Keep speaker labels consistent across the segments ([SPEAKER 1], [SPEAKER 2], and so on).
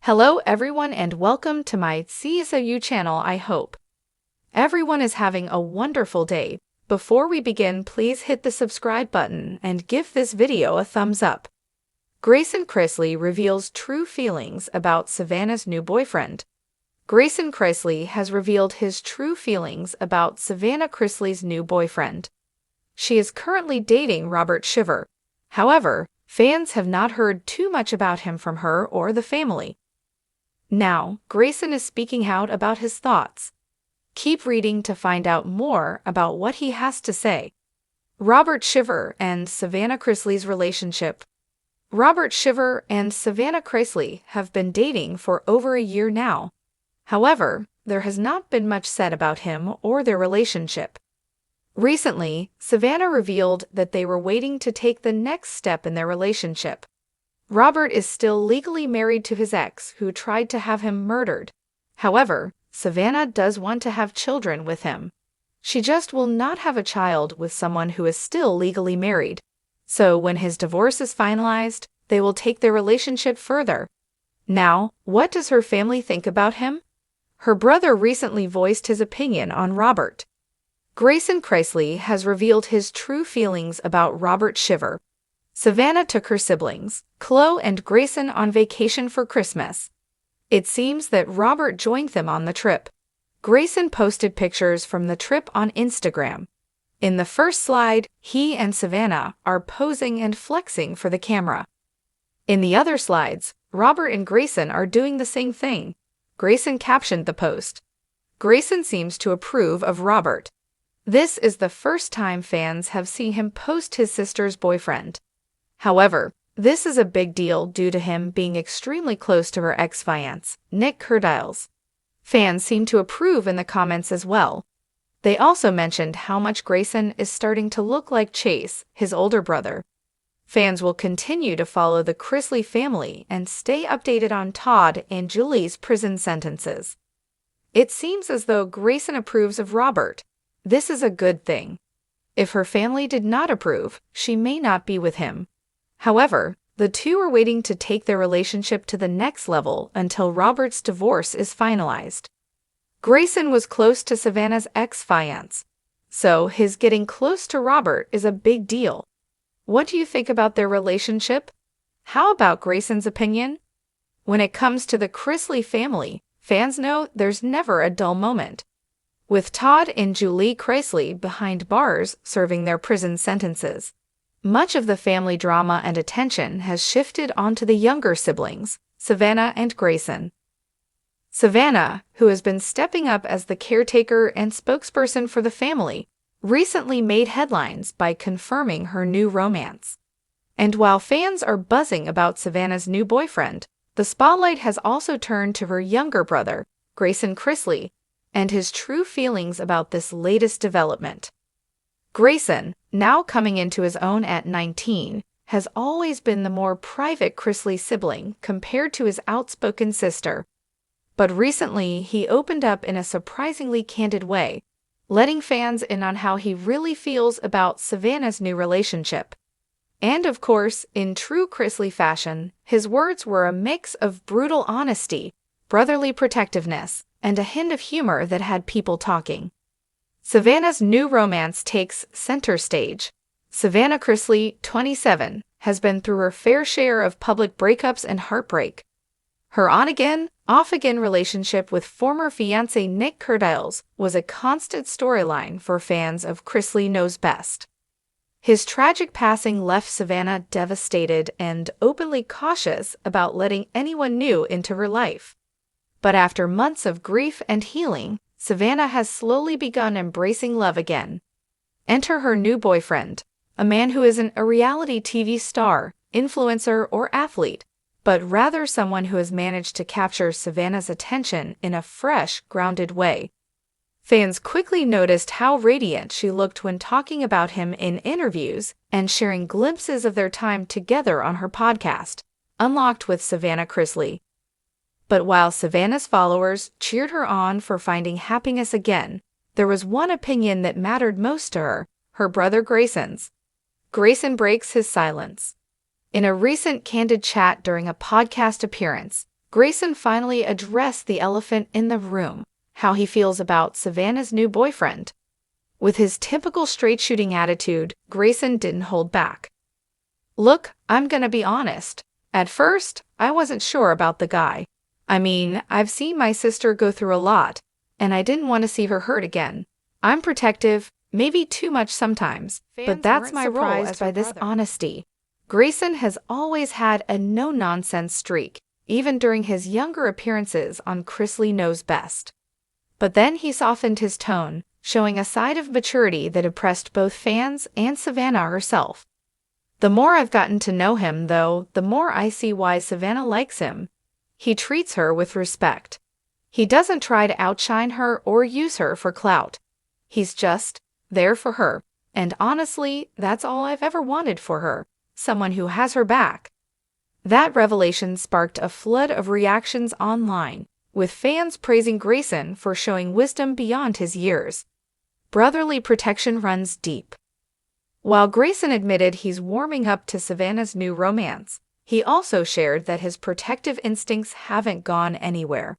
[SPEAKER 1] Hello everyone and welcome to my CSOU channel. I hope everyone is having a wonderful day. Before we begin, please hit the subscribe button and give this video a thumbs up. Grayson Chrisley reveals true feelings about Savannah's new boyfriend. Grayson Chrisley has revealed his true feelings about Savannah Chrisley's new boyfriend. She is currently dating Robert Shiver. However, fans have not heard too much about him from her or the family. Now, Grayson is speaking out about his thoughts. Keep reading to find out more about what he has to say. Robert Shiver and Savannah Chrisley's relationship. Robert Shiver and Savannah Chrisley have been dating for over a year now. However, there has not been much said about him or their relationship. Recently, Savannah revealed that they were waiting to take the next step in their relationship. Robert is still legally married to his ex, who tried to have him murdered. However, Savannah does want to have children with him. She just will not have a child with someone who is still legally married. So when his divorce is finalized, they will take their relationship further. Now, what does her family think about him? Her brother recently voiced his opinion on Robert. Grayson Chrisley has revealed his true feelings about Robert Shiver. Savannah took her siblings, Chloe and Grayson, on vacation for Christmas. It seems that Robert joined them on the trip. Grayson posted pictures from the trip on Instagram. In the first slide, he and Savannah are posing and flexing for the camera. In the other slides, Robert and Grayson are doing the same thing. Grayson captioned the post. Grayson seems to approve of Robert. This is the first time fans have seen him post his sister's boyfriend. However, this is a big deal due to him being extremely close to her ex-fiancé, Nick Curdiles. Fans seem to approve in the comments as well. They also mentioned how much Grayson is starting to look like Chase, his older brother. Fans will continue to follow the Chrisley family and stay updated on Todd and Julie's prison sentences. It seems as though Grayson approves of Robert. This is a good thing. If her family did not approve, she may not be with him. However, the two are waiting to take their relationship to the next level until Robert's divorce is finalized. Grayson was close to Savannah's ex-fiancé, so his getting close to Robert is a big deal. What do you think about their relationship? How about Grayson's opinion? When it comes to the Chrisley family, fans know there's never a dull moment. With Todd and Julie Chrisley behind bars serving their prison sentences, much of the family drama and attention has shifted onto the younger siblings, Savannah and Grayson. Savannah, who has been stepping up as the caretaker and spokesperson for the family, recently made headlines by confirming her new romance. And while fans are buzzing about Savannah's new boyfriend, the spotlight has also turned to her younger brother, Grayson Chrisley, and his true feelings about this latest development. Grayson, now coming into his own at 19, has always been the more private Chrisley sibling compared to his outspoken sister. But recently, he opened up in a surprisingly candid way, letting fans in on how he really feels about Savannah's new relationship. And of course, in true Chrisley fashion, his words were a mix of brutal honesty, brotherly protectiveness, and a hint of humor that had people talking. Savannah's new romance takes center stage. Savannah Chrisley, 27, has been through her fair share of public breakups and heartbreak. Her on-again, off-again relationship with former fiancé Nick Curdiles was a constant storyline for fans of Chrisley Knows Best. His tragic passing left Savannah devastated and openly cautious about letting anyone new into her life. But after months of grief and healing, Savannah has slowly begun embracing love again. Enter her new boyfriend, a man who isn't a reality TV star, influencer, or athlete, but rather someone who has managed to capture Savannah's attention in a fresh, grounded way. Fans quickly noticed how radiant she looked when talking about him in interviews and sharing glimpses of their time together on her podcast, Unlocked with Savannah Chrisley. But while Savannah's followers cheered her on for finding happiness again, there was one opinion that mattered most to her brother Grayson's. Grayson breaks his silence. In a recent candid chat during a podcast appearance, Grayson finally addressed the elephant in the room, how he feels about Savannah's new boyfriend. With his typical straight-shooting attitude, Grayson didn't hold back. "Look, I'm gonna be honest. At first, I wasn't sure about the guy. I mean, I've seen my sister go through a lot, and I didn't want to see her hurt again. I'm protective, maybe too much sometimes, but that's my role by this honesty." Grayson has always had a no-nonsense streak, even during his younger appearances on Chrisley Knows Best. But then he softened his tone, showing a side of maturity that impressed both fans and Savannah herself. "The more I've gotten to know him, though, the more I see why Savannah likes him. He treats her with respect. He doesn't try to outshine her or use her for clout. He's just there for her, and honestly, that's all I've ever wanted for her, someone who has her back." That revelation sparked a flood of reactions online, with fans praising Grayson for showing wisdom beyond his years. Brotherly protection runs deep. While Grayson admitted he's warming up to Savannah's new romance, he also shared that his protective instincts haven't gone anywhere.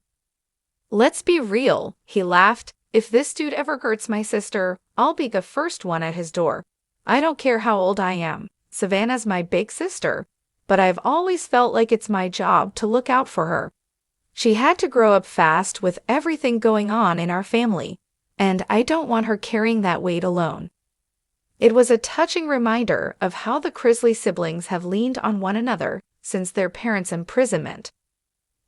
[SPEAKER 1] "Let's be real," he laughed. "If this dude ever hurts my sister, I'll be the first one at his door. I don't care how old I am. Savannah's my big sister, but I've always felt like it's my job to look out for her. She had to grow up fast with everything going on in our family, and I don't want her carrying that weight alone." It was a touching reminder of how the Chrisley siblings have leaned on one another since their parents' imprisonment.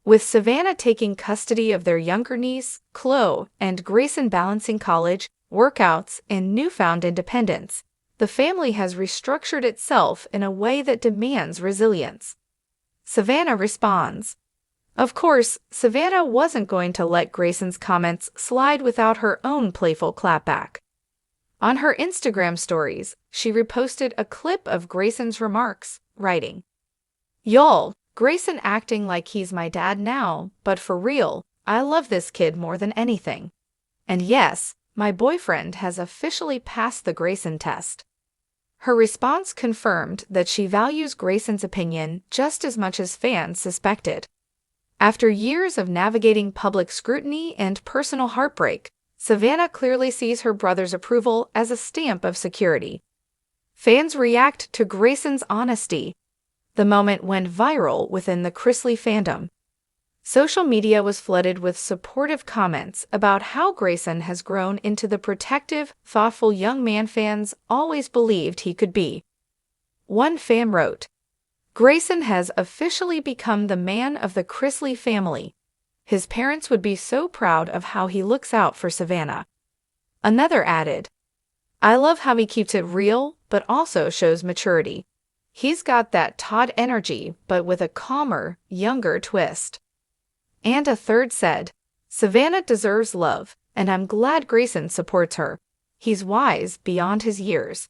[SPEAKER 1] With Savannah taking custody of their younger niece, Chloe, and Grayson balancing college, workouts, and newfound independence, the family has restructured itself in a way that demands resilience. Savannah responds. Of course, Savannah wasn't going to let Grayson's comments slide without her own playful clapback. On her Instagram stories, she reposted a clip of Grayson's remarks, writing, "Y'all, Grayson acting like he's my dad now, but for real, I love this kid more than anything. And yes, my boyfriend has officially passed the Grayson test." Her response confirmed that she values Grayson's opinion just as much as fans suspected. After years of navigating public scrutiny and personal heartbreak, Savannah clearly sees her brother's approval as a stamp of security. Fans react to Grayson's honesty. The moment went viral within the Chrisley fandom. Social media was flooded with supportive comments about how Grayson has grown into the protective, thoughtful young man fans always believed he could be. One fan wrote, "Grayson has officially become the man of the Chrisley family. His parents would be so proud of how he looks out for Savannah." Another added, "I love how he keeps it real, but also shows maturity. He's got that Todd energy, but with a calmer, younger twist." And a third said, "Savannah deserves love, and I'm glad Grayson supports her. He's wise beyond his years."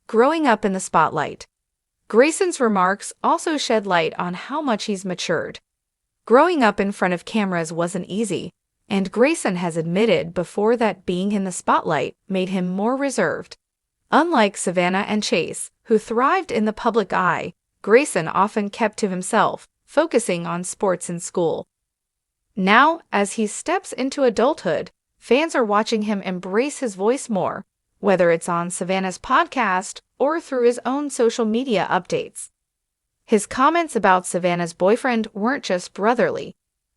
[SPEAKER 1] Growing up in the spotlight. Grayson's remarks also shed light on how much he's matured. Growing up in front of cameras wasn't easy, and Grayson has admitted before that being in the spotlight made him more reserved. Unlike Savannah and Chase, who thrived in the public eye, Grayson often kept to himself, focusing on sports and school. Now, as he steps into adulthood, fans are watching him embrace his voice more, whether it's on Savannah's podcast or through his own social media updates. His comments about Savannah's boyfriend weren't just brotherly.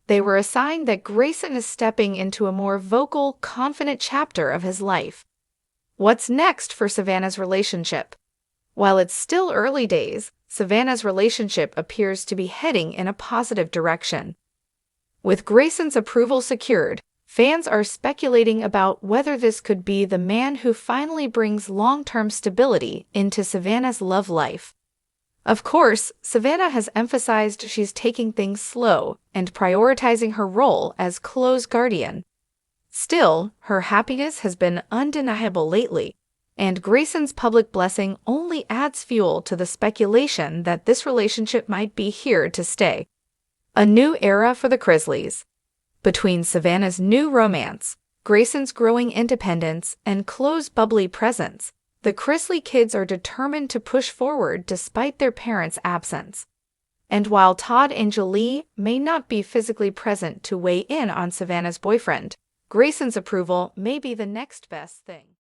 [SPEAKER 1] They were a sign that Grayson is stepping into a more vocal, confident chapter of his life. What's next for Savannah's relationship? While it's still early days, Savannah's relationship appears to be heading in a positive direction. With Grayson's approval secured, fans are speculating about whether this could be the man who finally brings long-term stability into Savannah's love life. Of course, Savannah has emphasized she's taking things slow and prioritizing her role as Chloe's guardian. Still, her happiness has been undeniable lately, and Grayson's public blessing only adds fuel to the speculation that this relationship might be here to stay. A new era for the Chrisleys. Between Savannah's new romance, Grayson's growing independence, and Chloe's bubbly presence, the Chrisley kids are determined to push forward despite their parents' absence. And while Todd and Jolie may not be physically present to weigh in on Savannah's boyfriend, Grayson's approval may be the next best thing.